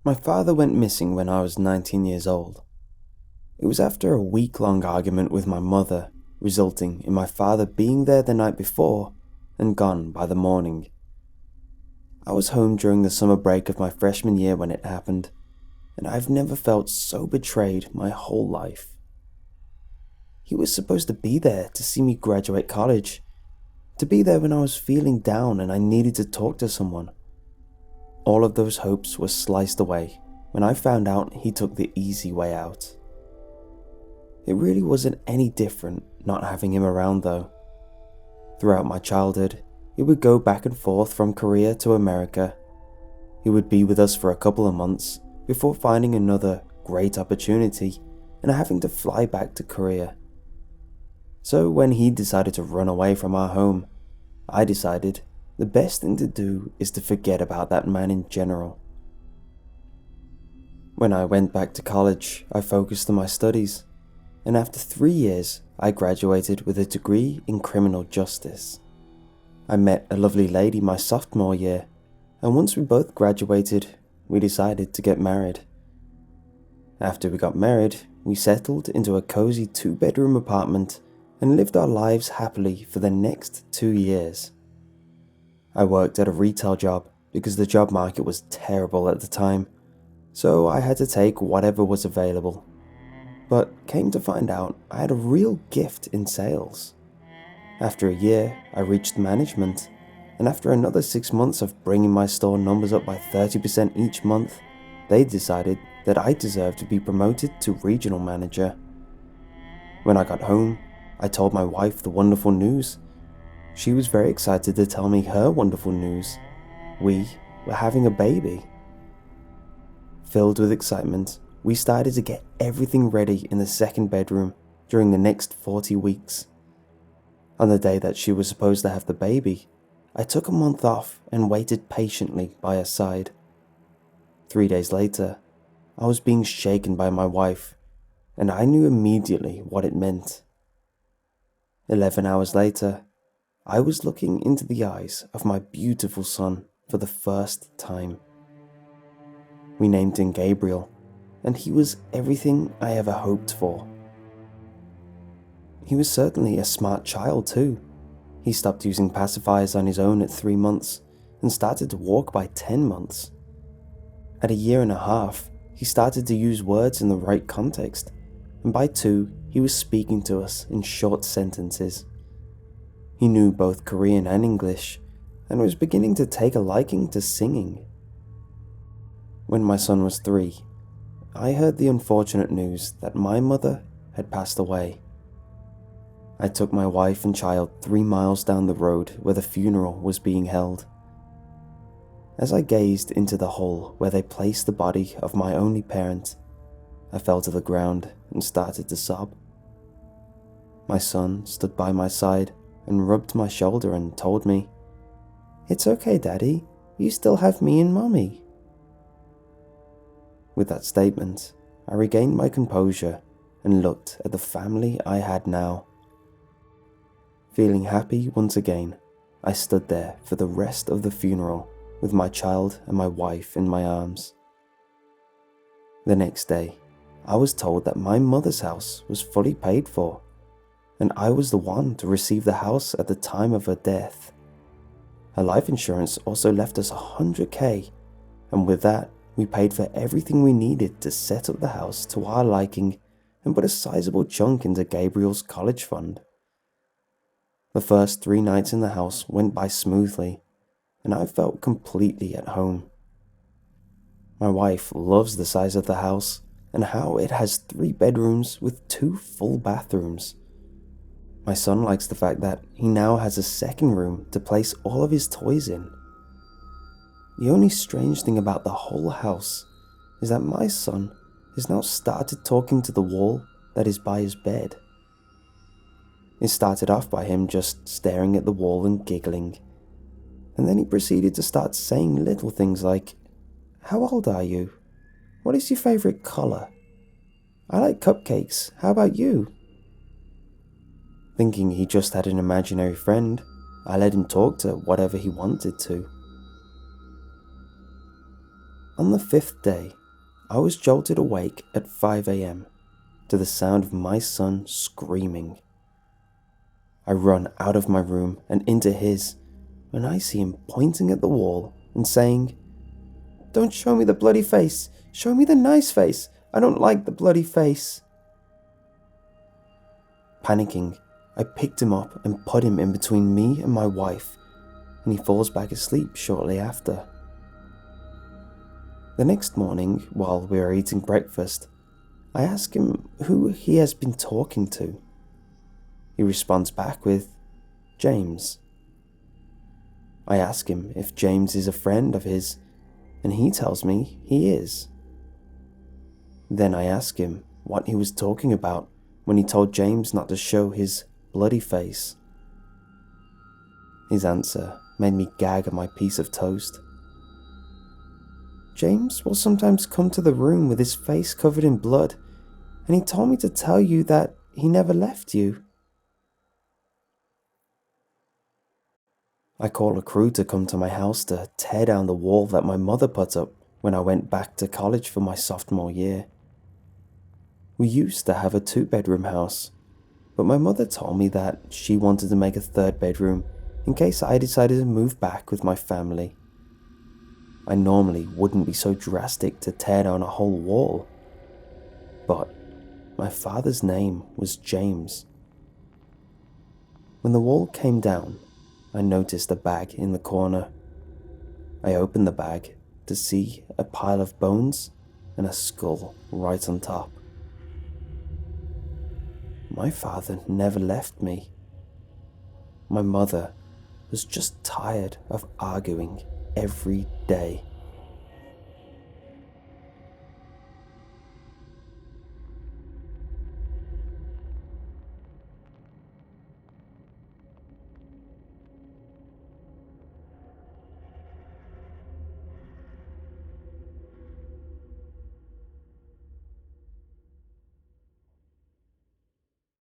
My father went missing when I was 19 years old. It was after a week-long argument with my mother, resulting in my father being there the night before and gone by the morning. I was home during the summer break of my freshman year when it happened, and I've never felt so betrayed my whole life. He was supposed to be there to see me graduate college, to be there when I was feeling down and I needed to talk to someone. All of those hopes were sliced away when I found out he took the easy way out. It really wasn't any different not having him around though. Throughout my childhood, he would go back and forth from Korea to America. He would be with us for a couple of months before finding another great opportunity and having to fly back to Korea. So when he decided to run away from our home, I decided the best thing to do is to forget about that man in general. When I went back to college, I focused on my studies, and after 3 years, I graduated with a degree in criminal justice. I met a lovely lady my sophomore year, and once we both graduated, we decided to get married. After we got married, we settled into a cozy 2-bedroom apartment and lived our lives happily for the next 2 years. I worked at a retail job because the job market was terrible at the time, so I had to take whatever was available. But came to find out I had a real gift in sales. After a year, I reached management, and after another 6 months of bringing my store numbers up by 30% each month, they decided that I deserved to be promoted to regional manager. When I got home, I told my wife the wonderful news. She was very excited to tell me her wonderful news. We were having a baby. Filled with excitement, we started to get everything ready in the second bedroom during the next 40 weeks. On the day that she was supposed to have the baby, I took a month off and waited patiently by her side. 3 days later, I was being shaken by my wife, and I knew immediately what it meant. 11 hours later, I was looking into the eyes of my beautiful son for the first time. We named him Gabriel, and he was everything I ever hoped for. He was certainly a smart child too. He stopped using pacifiers on his own at 3 months and started to walk by 10 months. At 1.5 years, he started to use words in the right context, and by 2, he was speaking to us in short sentences. He knew both Korean and English, and was beginning to take a liking to singing. When my son was 3, I heard the unfortunate news that my mother had passed away. I took my wife and child 3 miles down the road where the funeral was being held. As I gazed into the hole where they placed the body of my only parent, I fell to the ground and started to sob. My son stood by my side and rubbed my shoulder and told me, "It's okay, Daddy, you still have me and Mommy." With that statement, I regained my composure and looked at the family I had now. Feeling happy once again, I stood there for the rest of the funeral with my child and my wife in my arms. The next day, I was told that my mother's house was fully paid for, and I was the one to receive the house at the time of her death. Her life insurance also left us $100,000, and with that, we paid for everything we needed to set up the house to our liking and put a sizable chunk into Gabriel's college fund. The first 3 nights in the house went by smoothly, and I felt completely at home. My wife loves the size of the house and how it has 3 bedrooms with 2 full bathrooms. My son likes the fact that he now has a second room to place all of his toys in. The only strange thing about the whole house is that my son has now started talking to the wall that is by his bed. It started off by him just staring at the wall and giggling, and then he proceeded to start saying little things like, "How old are you? What is your favorite color? I like cupcakes, how about you?" Thinking he just had an imaginary friend, I let him talk to whatever he wanted to. On the 5th day, I was jolted awake at 5 a.m. to the sound of my son screaming. I run out of my room and into his when I see him pointing at the wall and saying, "Don't show me the bloody face, show me the nice face, I don't like the bloody face." Panicking, I picked him up and put him in between me and my wife, and he falls back asleep shortly after. The next morning, while we are eating breakfast, I ask him who he has been talking to. He responds back with, "James." I ask him if James is a friend of his, and he tells me he is. Then I ask him what he was talking about when he told James not to show his bloody face. His answer made me gag at my piece of toast. "James will sometimes come to the room with his face covered in blood, and he told me to tell you that he never left you." I call a crew to come to my house to tear down the wall that my mother put up when I went back to college for my sophomore year. We used to have a 2-bedroom house, but my mother told me that she wanted to make a 3rd bedroom in case I decided to move back with my family. I normally wouldn't be so drastic to tear down a whole wall, but my father's name was James. When the wall came down, I noticed a bag in the corner. I opened the bag to see a pile of bones and a skull right on top. My father never left me. My mother was just tired of arguing every day.